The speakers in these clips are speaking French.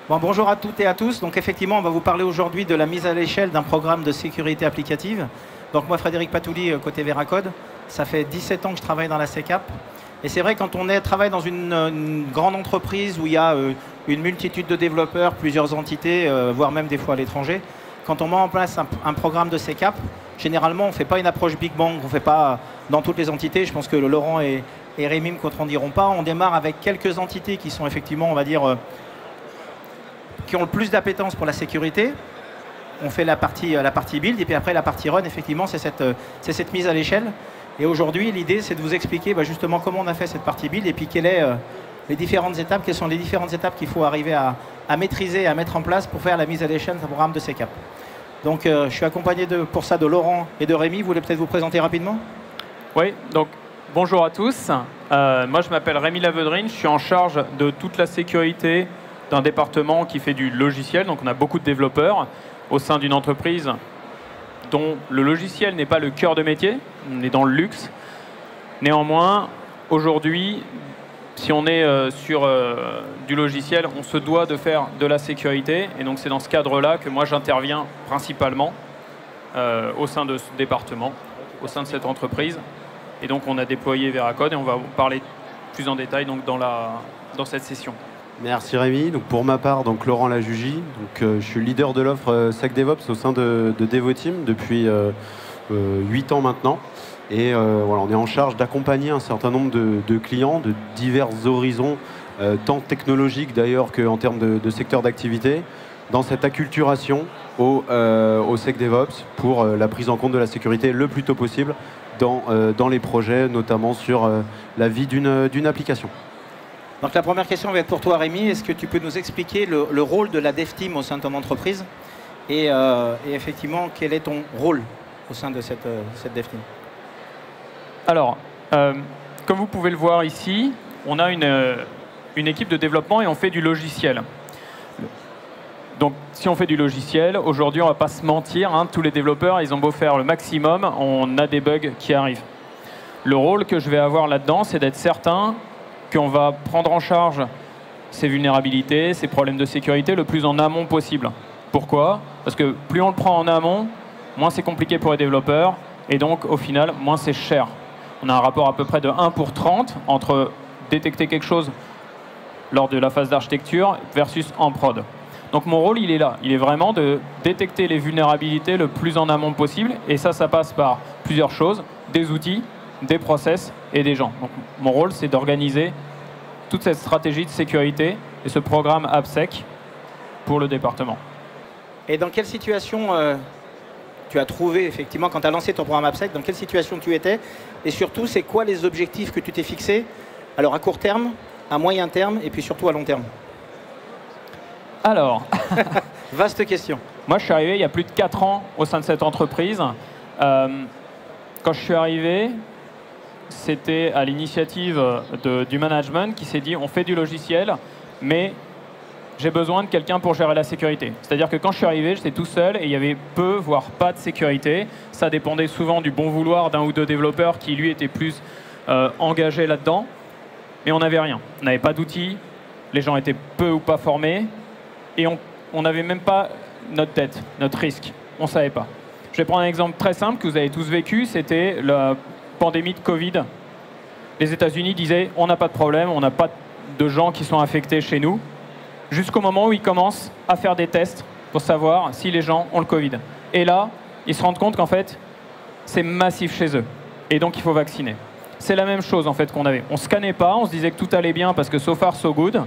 Bon, bonjour à toutes et à tous. Donc effectivement, on va vous parler aujourd'hui de la mise à l'échelle d'un programme de sécurité applicative. Donc moi, Frédéric Patouli, côté Veracode, ça fait 17 ans que je travaille dans la SecApp. Et c'est vrai, quand on travaille dans une grande entreprise où il y a une multitude de développeurs, plusieurs entités, voire même des fois à l'étranger, quand on met en place un programme de SecApp, généralement, on ne fait pas une approche Big Bang, on ne fait pas dans toutes les entités. Je pense que Laurent et Rémi me contrediront pas. On démarre avec quelques entités qui sont effectivement, on va dire, qui ont le plus d'appétence pour la sécurité. On fait la partie build, et puis après la partie run, effectivement, c'est cette mise à l'échelle. Et aujourd'hui, l'idée, c'est de vous expliquer justement comment on a fait cette partie build, et puis quelles sont les différentes étapes qu'il faut arriver à maîtriser, à mettre en place pour faire la mise à l'échelle d'un programme de SecApp. Donc, je suis accompagné pour ça de Laurent et de Rémi. Vous voulez peut-être vous présenter rapidement? Oui, donc bonjour à tous. Moi, je m'appelle Rémi Lavedrine. Je suis en charge de toute la sécurité d'un département qui fait du logiciel. Donc, on a beaucoup de développeurs au sein d'une entreprise dont le logiciel n'est pas le cœur de métier. On est dans le luxe. Néanmoins, aujourd'hui, si on est sur du logiciel, on se doit de faire de la sécurité. Et donc, c'est dans ce cadre-là que moi, j'interviens principalement au sein de ce département, au sein de cette entreprise. Et donc, on a déployé Veracode et on va vous parler plus en détail donc, dans cette session. Merci Rémi. Donc, pour ma part, donc, Laurent Lajugie. Je suis leader de l'offre SecDevOps au sein de Devoteam depuis 8 ans maintenant. Et voilà, on est en charge d'accompagner un certain nombre de clients de divers horizons, tant technologiques d'ailleurs qu'en termes de secteur d'activité, dans cette acculturation au SecDevOps pour la prise en compte de la sécurité le plus tôt possible dans les projets, notamment sur la vie d'une application. Donc la première question va être pour toi, Rémi. Est-ce que tu peux nous expliquer le rôle de la Dev Team au sein de ton entreprise et effectivement, quel est ton rôle au sein de cette Dev Team? Alors, comme vous pouvez le voir ici, on a une équipe de développement et on fait du logiciel. Donc, si on fait du logiciel, aujourd'hui, on ne va pas se mentir, hein, tous les développeurs, ils ont beau faire le maximum, on a des bugs qui arrivent. Le rôle que je vais avoir là-dedans, c'est d'être certain qu'on va prendre en charge ces vulnérabilités, ces problèmes de sécurité le plus en amont possible. Pourquoi? Parce que plus on le prend en amont, moins c'est compliqué pour les développeurs, et donc, au final, moins c'est cher. On a un rapport à peu près de 1 pour 30 entre détecter quelque chose lors de la phase d'architecture versus en prod. Donc mon rôle, il est là. Il est vraiment de détecter les vulnérabilités le plus en amont possible. Et ça passe par plusieurs choses, des outils, des process et des gens. Donc mon rôle, c'est d'organiser toute cette stratégie de sécurité et ce programme AppSec pour le département. Et dans quelle situation tu as trouvé, effectivement, quand tu as lancé ton programme AppSec, dans quelle situation tu étais? Et surtout, c'est quoi les objectifs que tu t'es fixés? Alors à court terme, à moyen terme et puis surtout à long terme. Alors, vaste question. Moi, je suis arrivé il y a plus de 4 ans au sein de cette entreprise. Quand je suis arrivé, c'était à l'initiative du management qui s'est dit on fait du logiciel, mais j'ai besoin de quelqu'un pour gérer la sécurité. C'est-à-dire que quand je suis arrivé, j'étais tout seul et il y avait peu, voire pas de sécurité. Ça dépendait souvent du bon vouloir d'un ou deux développeurs qui, lui, étaient plus engagés là-dedans. Mais on n'avait rien. On n'avait pas d'outils, les gens étaient peu ou pas formés. Et on n'avait même pas notre dette, notre risque. On ne savait pas. Je vais prendre un exemple très simple que vous avez tous vécu, c'était la pandémie de Covid. Les États-Unis disaient on n'a pas de problème, on n'a pas de gens qui sont infectés chez nous, jusqu'au moment où ils commencent à faire des tests pour savoir si les gens ont le Covid. Et là, ils se rendent compte qu'en fait, c'est massif chez eux. Et donc, il faut vacciner. C'est la même chose en fait qu'on avait. On ne scannait pas, on se disait que tout allait bien parce que so far, so good.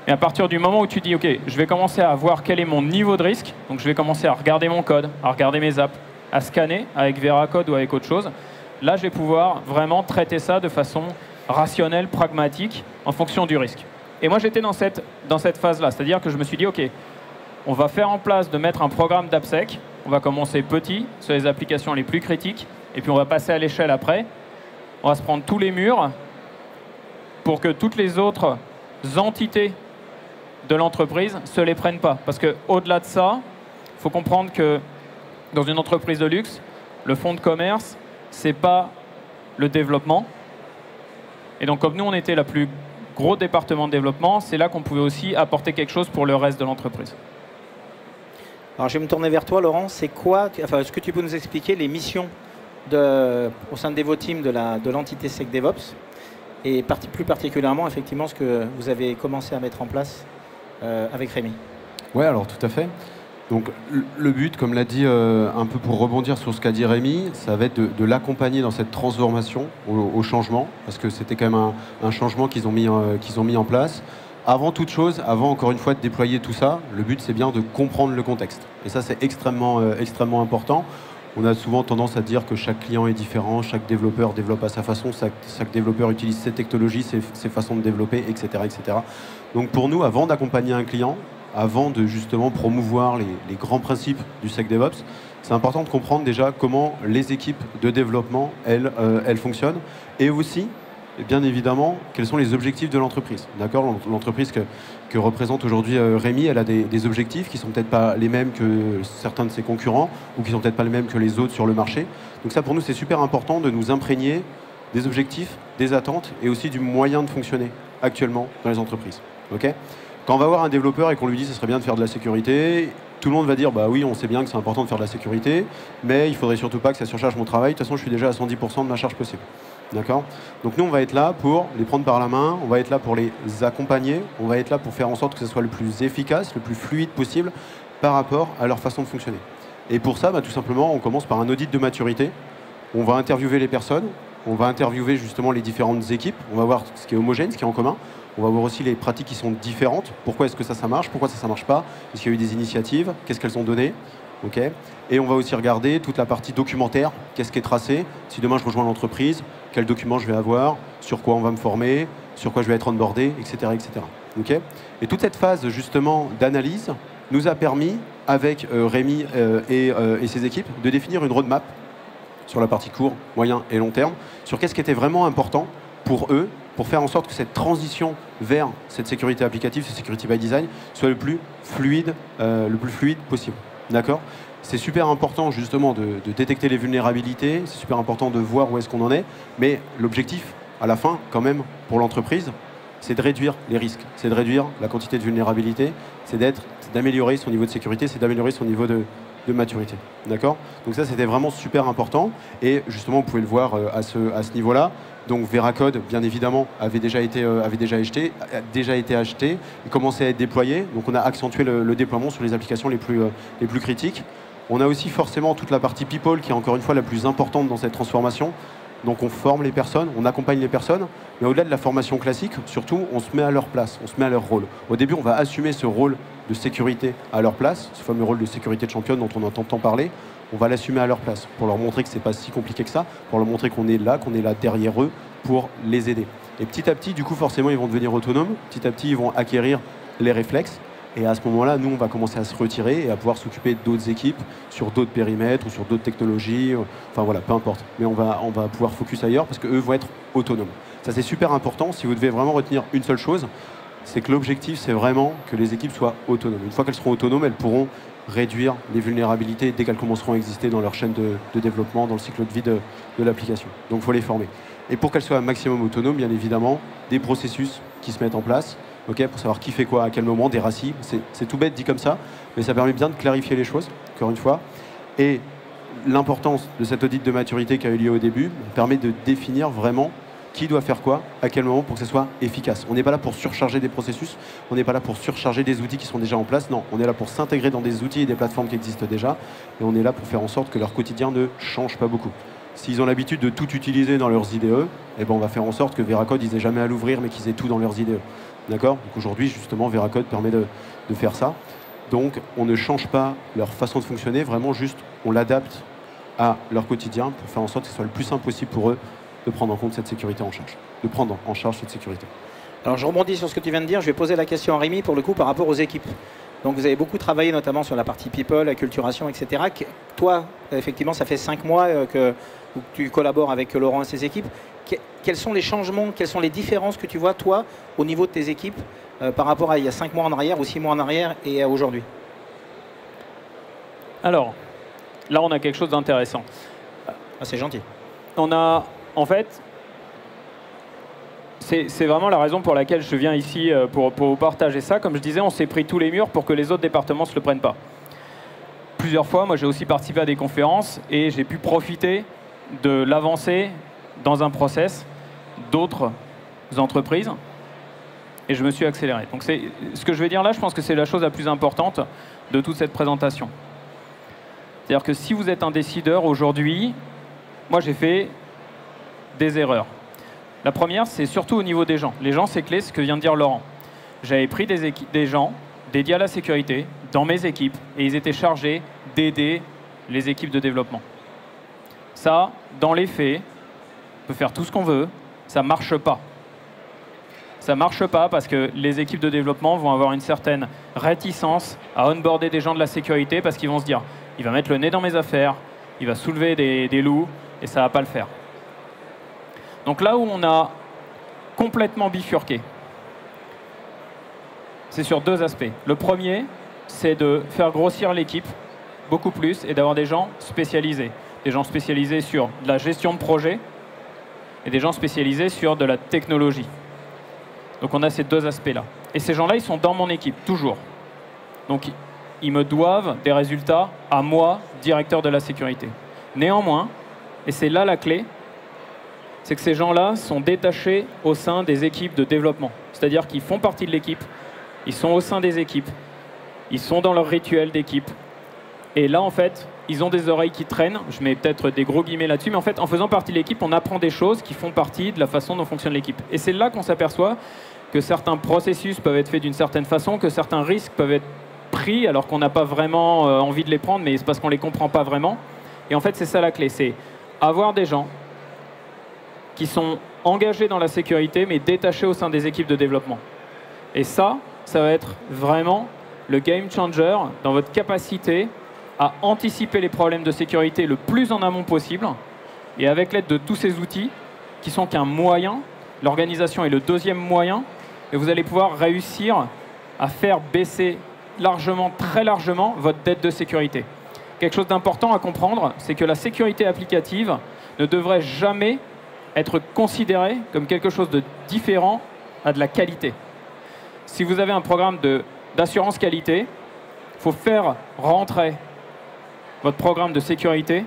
Et à partir du moment où tu dis, OK, je vais commencer à voir quel est mon niveau de risque, donc je vais commencer à regarder mon code, à regarder mes apps, à scanner avec Veracode ou avec autre chose, là, je vais pouvoir vraiment traiter ça de façon rationnelle, pragmatique, en fonction du risque. Et moi, j'étais dans cette phase-là, c'est-à-dire que je me suis dit, OK, on va faire en place de mettre un programme d'AppSec, on va commencer petit, sur les applications les plus critiques, et puis on va passer à l'échelle après. On va se prendre tous les murs pour que toutes les autres entités de l'entreprise se les prennent pas. Parce qu'au-delà de ça, il faut comprendre que dans une entreprise de luxe, le fonds de commerce, c'est pas le développement. Et donc, comme nous, on était la plus gros département de développement, c'est là qu'on pouvait aussi apporter quelque chose pour le reste de l'entreprise. Alors je vais me tourner vers toi, Laurent. C'est quoi, est-ce que tu peux nous expliquer les missions au sein de DevoTeam de l'entité SecDevOps et plus particulièrement, effectivement, ce que vous avez commencé à mettre en place avec Rémi? Oui, alors tout à fait. Donc le but, comme l'a dit, un peu pour rebondir sur ce qu'a dit Rémi, ça va être de l'accompagner dans cette transformation, au changement, parce que c'était quand même un changement qu'ils ont mis en place. Avant toute chose, avant encore une fois de déployer tout ça, le but c'est bien de comprendre le contexte. Et ça c'est extrêmement important. On a souvent tendance à dire que chaque client est différent, chaque développeur développe à sa façon, chaque développeur utilise ses technologies, ses façons de développer, etc., etc. Donc pour nous, avant d'accompagner un client, avant de justement promouvoir les grands principes du SecDevOps, c'est important de comprendre déjà comment les équipes de développement, elles fonctionnent, et aussi, bien évidemment, quels sont les objectifs de l'entreprise. D'accord ? L'entreprise que représente aujourd'hui Rémi, elle a des objectifs qui ne sont peut-être pas les mêmes que certains de ses concurrents, ou qui ne sont peut-être pas les mêmes que les autres sur le marché. Donc ça, pour nous, c'est super important de nous imprégner des objectifs, des attentes, et aussi du moyen de fonctionner actuellement dans les entreprises. Okay ? Quand on va voir un développeur et qu'on lui dit que ce serait bien de faire de la sécurité, tout le monde va dire bah oui, on sait bien que c'est important de faire de la sécurité, mais il faudrait surtout pas que ça surcharge mon travail. De toute façon, je suis déjà à 110% de ma charge possible. D'accord ? Donc nous, on va être là pour les prendre par la main, on va être là pour les accompagner, on va être là pour faire en sorte que ce soit le plus efficace, le plus fluide possible par rapport à leur façon de fonctionner. Et pour ça, tout simplement, on commence par un audit de maturité. On va interviewer les personnes, on va interviewer justement les différentes équipes, on va voir ce qui est homogène, ce qui est en commun. On va voir aussi les pratiques qui sont différentes. Pourquoi est-ce que ça marche? Pourquoi ça marche pas? Est-ce qu'il y a eu des initiatives? Qu'est-ce qu'elles ont donné? Okay. Et on va aussi regarder toute la partie documentaire. Qu'est-ce qui est tracé? Si demain je rejoins l'entreprise, quels documents je vais avoir? Sur quoi on va me former? Sur quoi je vais être onboardé? Etc. etc. Okay. Et toute cette phase justement d'analyse nous a permis, avec Rémi et ses équipes, de définir une roadmap sur la partie court, moyen et long terme, sur qu'est-ce qui était vraiment important pour eux, pour faire en sorte que cette transition vers cette sécurité applicative, cette security by design, soit le plus fluide possible. D'accord ? C'est super important justement de détecter les vulnérabilités, c'est super important de voir où est-ce qu'on en est, mais l'objectif, à la fin, quand même, pour l'entreprise, c'est de réduire les risques, c'est de réduire la quantité de vulnérabilité, c'est d'améliorer son niveau de sécurité, c'est d'améliorer son niveau de maturité. D'accord ? Donc ça, c'était vraiment super important. Et justement, vous pouvez le voir à ce niveau-là. Donc Veracode, bien évidemment, avait déjà été acheté, il commençait à être déployé. Donc on a accentué le déploiement sur les applications les plus critiques. On a aussi forcément toute la partie people qui est encore une fois la plus importante dans cette transformation. Donc on forme les personnes, on accompagne les personnes, mais au-delà de la formation classique, surtout, on se met à leur place, on se met à leur rôle. Au début, on va assumer ce rôle de sécurité à leur place, ce fameux rôle de sécurité de championne dont on entend tant parler, on va l'assumer à leur place, pour leur montrer que c'est pas si compliqué que ça, pour leur montrer qu'on est là derrière eux, pour les aider. Et petit à petit, du coup, forcément, ils vont devenir autonomes, petit à petit, ils vont acquérir les réflexes, et à ce moment-là, nous, on va commencer à se retirer et à pouvoir s'occuper d'autres équipes sur d'autres périmètres ou sur d'autres technologies. Enfin voilà, peu importe. Mais on va pouvoir focus ailleurs parce qu'eux vont être autonomes. Ça, c'est super important. Si vous devez vraiment retenir une seule chose, c'est que l'objectif, c'est vraiment que les équipes soient autonomes. Une fois qu'elles seront autonomes, elles pourront réduire les vulnérabilités dès qu'elles commenceront à exister dans leur chaîne de développement, dans le cycle de vie de l'application. Donc, il faut les former. Et pour qu'elles soient un maximum autonomes, bien évidemment, des processus qui se mettent en place. Okay, pour savoir qui fait quoi, à quel moment, des RACI. C'est tout bête dit comme ça, mais ça permet bien de clarifier les choses, encore une fois. Et l'importance de cet audit de maturité qui a eu lieu au début permet de définir vraiment qui doit faire quoi, à quel moment, pour que ce soit efficace. On n'est pas là pour surcharger des processus, on n'est pas là pour surcharger des outils qui sont déjà en place, non. On est là pour s'intégrer dans des outils et des plateformes qui existent déjà, et on est là pour faire en sorte que leur quotidien ne change pas beaucoup. S'ils ont l'habitude de tout utiliser dans leurs IDE, eh ben on va faire en sorte que Veracode, ils aient jamais à l'ouvrir, mais qu'ils aient tout dans leurs IDE. D'accord ? Donc aujourd'hui, justement, Veracode permet de faire ça. Donc, on ne change pas leur façon de fonctionner, vraiment juste, on l'adapte à leur quotidien pour faire en sorte que ce soit le plus simple possible pour eux de prendre en compte cette sécurité en charge, de prendre en charge cette sécurité. Alors, je rebondis sur ce que tu viens de dire. Je vais poser la question à Rémi, pour le coup, par rapport aux équipes. Donc, vous avez beaucoup travaillé, notamment sur la partie people, acculturation, etc. Toi, effectivement, ça fait 5 mois que tu collabores avec Laurent et ses équipes. Quels sont les changements, quelles sont les différences que tu vois, toi, au niveau de tes équipes, par rapport à il y a 5 mois en arrière ou 6 mois en arrière et à aujourd'hui? Alors, là, on a quelque chose d'intéressant. Ah, c'est gentil. On a, en fait, c'est vraiment la raison pour laquelle je viens ici pour vous partager ça. Comme je disais, on s'est pris tous les murs pour que les autres départements ne se le prennent pas. Plusieurs fois, moi j'ai aussi participé à des conférences et j'ai pu profiter de l'avancée dans un process d'autres entreprises et je me suis accéléré. Donc ce que je vais dire là, je pense que c'est la chose la plus importante de toute cette présentation. C'est-à-dire que si vous êtes un décideur aujourd'hui, moi j'ai fait des erreurs. La première, c'est surtout au niveau des gens. Les gens, c'est clé, ce que vient de dire Laurent. J'avais pris des gens dédiés à la sécurité dans mes équipes et ils étaient chargés d'aider les équipes de développement. Ça, dans les faits, on peut faire tout ce qu'on veut, ça ne marche pas. Ça ne marche pas parce que les équipes de développement vont avoir une certaine réticence à onboarder des gens de la sécurité parce qu'ils vont se dire « il va mettre le nez dans mes affaires, il va soulever des loups et ça ne va pas le faire ». Donc là où on a complètement bifurqué, c'est sur deux aspects. Le premier, c'est de faire grossir l'équipe beaucoup plus et d'avoir des gens spécialisés. Des gens spécialisés sur de la gestion de projet et des gens spécialisés sur de la technologie. Donc on a ces deux aspects-là. Et ces gens-là, ils sont dans mon équipe, toujours. Donc ils me doivent des résultats à moi, directeur de la sécurité. Néanmoins, et c'est là la clé, c'est que ces gens-là sont détachés au sein des équipes de développement. C'est-à-dire qu'ils font partie de l'équipe, ils sont au sein des équipes, ils sont dans leur rituel d'équipe. Et là, en fait, ils ont des oreilles qui traînent. Je mets peut-être des gros guillemets là-dessus, mais en fait, en faisant partie de l'équipe, on apprend des choses qui font partie de la façon dont fonctionne l'équipe. Et c'est là qu'on s'aperçoit que certains processus peuvent être faits d'une certaine façon, que certains risques peuvent être pris alors qu'on n'a pas vraiment envie de les prendre, mais c'est parce qu'on ne les comprend pas vraiment. Et en fait, c'est ça la clé, c'est avoir des gens qui sont engagés dans la sécurité, mais détachés au sein des équipes de développement. Et ça va être vraiment le game changer dans votre capacité à anticiper les problèmes de sécurité le plus en amont possible. Et avec l'aide de tous ces outils, qui sont qu'un moyen, l'organisation est le deuxième moyen, et vous allez pouvoir réussir à faire baisser largement, très largement, votre dette de sécurité. Quelque chose d'important à comprendre, c'est que la sécurité applicative ne devrait jamais être considéré comme quelque chose de différent à de la qualité. Si vous avez un programme d'assurance qualité, il faut faire rentrer votre programme de sécurité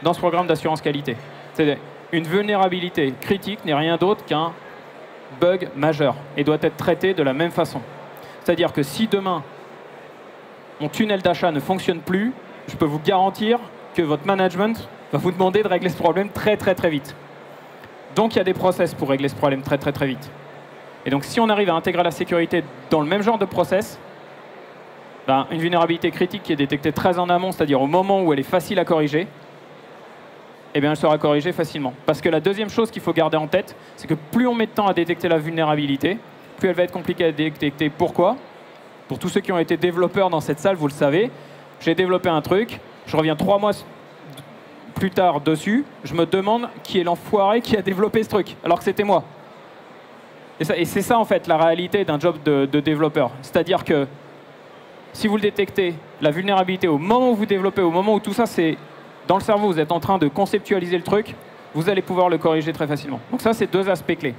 dans ce programme d'assurance qualité. C'est une vulnérabilité critique n'est rien d'autre qu'un bug majeur et doit être traité de la même façon. C'est-à-dire que si demain, mon tunnel d'achat ne fonctionne plus, je peux vous garantir que votre management va vous demander de régler ce problème très très très vite. Donc il y a des process pour régler ce problème très très très vite. Et donc si on arrive à intégrer la sécurité dans le même genre de process, ben, une vulnérabilité critique qui est détectée très en amont, c'est-à-dire au moment où elle est facile à corriger, eh bien elle sera corrigée facilement. Parce que la deuxième chose qu'il faut garder en tête, c'est que plus on met de temps à détecter la vulnérabilité, plus elle va être compliquée à détecter. Pourquoi? Pour tous ceux qui ont été développeurs dans cette salle, vous le savez, j'ai développé un truc, je reviens 3 mois plus tard dessus, je me demande qui est l'enfoiré qui a développé ce truc, alors que c'était moi. Et c'est ça, en fait, la réalité d'un job de développeur. C'est-à-dire que si vous le détectez, la vulnérabilité, au moment où vous développez, au moment où tout ça, c'est dans le cerveau, vous êtes en train de conceptualiser le truc, vous allez pouvoir le corriger très facilement. Donc ça, c'est deux aspects clés.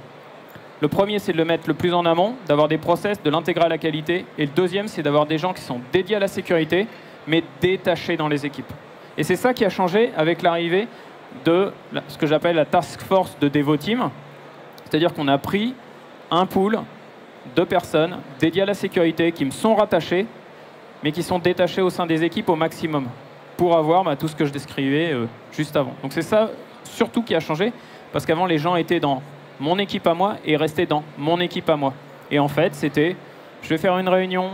Le premier, c'est de le mettre le plus en amont, d'avoir des process, de l'intégrer à la qualité. Et le deuxième, c'est d'avoir des gens qui sont dédiés à la sécurité, mais détachés dans les équipes. Et c'est ça qui a changé avec l'arrivée de ce que j'appelle la task force de Devoteam. C'est-à-dire qu'on a pris un pool de personnes dédiées à la sécurité qui me sont rattachées, mais qui sont détachées au sein des équipes au maximum pour avoir tout ce que je décrivais juste avant. Donc c'est ça surtout qui a changé, parce qu'avant les gens étaient dans mon équipe à moi et restaient dans mon équipe à moi. Et en fait, c'était je vais faire une réunion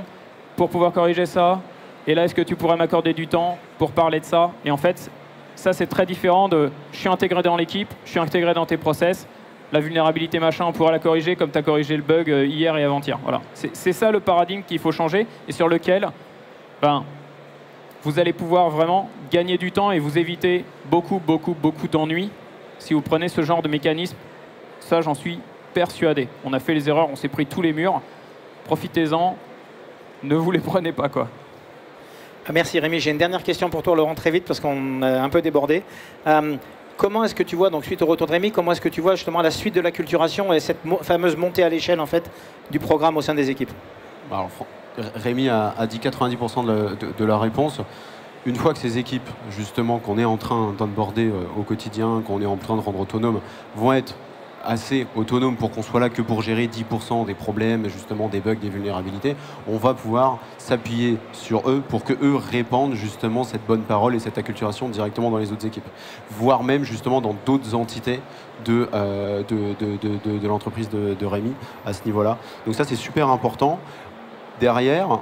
pour pouvoir corriger ça, et là, est-ce que tu pourrais m'accorder du temps pour parler de ça? Et en fait, ça, c'est très différent de je suis intégré dans l'équipe, je suis intégré dans tes process, la vulnérabilité machin, on pourra la corriger comme tu as corrigé le bug hier et avant-hier. Voilà. C'est ça le paradigme qu'il faut changer et sur lequel vous allez pouvoir vraiment gagner du temps et vous éviter beaucoup d'ennuis si vous prenez ce genre de mécanisme. Ça, j'en suis persuadé. On a fait les erreurs, on s'est pris tous les murs. Profitez-en, ne vous les prenez pas, quoi. Merci Rémi. J'ai une dernière question pour toi, Laurent, très vite, parce qu'on a un peu débordé. comment est-ce que tu vois, donc suite au retour de Rémi, comment est-ce que tu vois justement la suite de l'acculturation et cette fameuse montée à l'échelle en fait du programme au sein des équipes? Alors, Rémi a dit 90% de la réponse. Une fois que ces équipes, justement, qu'on est en train d'onboarder au quotidien, qu'on est en train de rendre autonomes, vont être assez autonomes pour qu'on soit là que pour gérer 10% des problèmes, justement des bugs, des vulnérabilités, on va pouvoir s'appuyer sur eux pour que eux répandent justement cette bonne parole et cette acculturation directement dans les autres équipes, voire même justement dans d'autres entités de l'entreprise de Rémi à ce niveau-là. Donc ça, c'est super important. Derrière,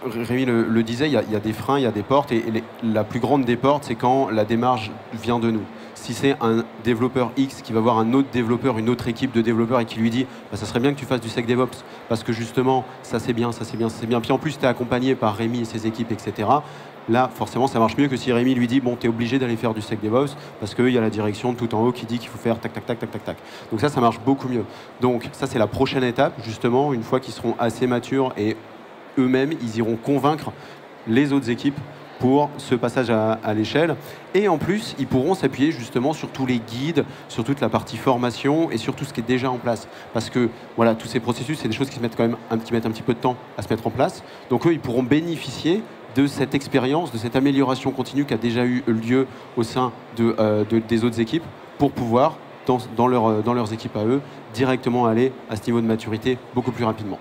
Rémi le disait, il y a des freins, il y a des portes, et la plus grande des portes, c'est quand la démarche vient de nous. Si c'est un développeur X qui va voir un autre développeur, une autre équipe de développeurs et qui lui dit bah, ça serait bien que tu fasses du SecDevOps parce que justement ça c'est bien, ça c'est bien, ça c'est bien. Puis en plus tu es accompagné par Rémi et ses équipes, etc. Là forcément ça marche mieux que si Rémi lui dit bon tu es obligé d'aller faire du SecDevOps parce qu'il y a la direction tout en haut qui dit qu'il faut faire tac tac tac tac tac tac. Donc ça marche beaucoup mieux. Donc ça c'est la prochaine étape justement, une fois qu'ils seront assez matures et eux-mêmes ils iront convaincre les autres équipes pour ce passage à l'échelle. Et en plus, ils pourront s'appuyer justement sur tous les guides, sur toute la partie formation et sur tout ce qui est déjà en place. Parce que voilà, tous ces processus, c'est des choses qui mettent quand même un petit peu de temps à se mettre en place. Donc eux, ils pourront bénéficier de cette expérience, de cette amélioration continue qui a déjà eu lieu au sein des autres équipes pour pouvoir, dans leurs équipes à eux, directement aller à ce niveau de maturité beaucoup plus rapidement.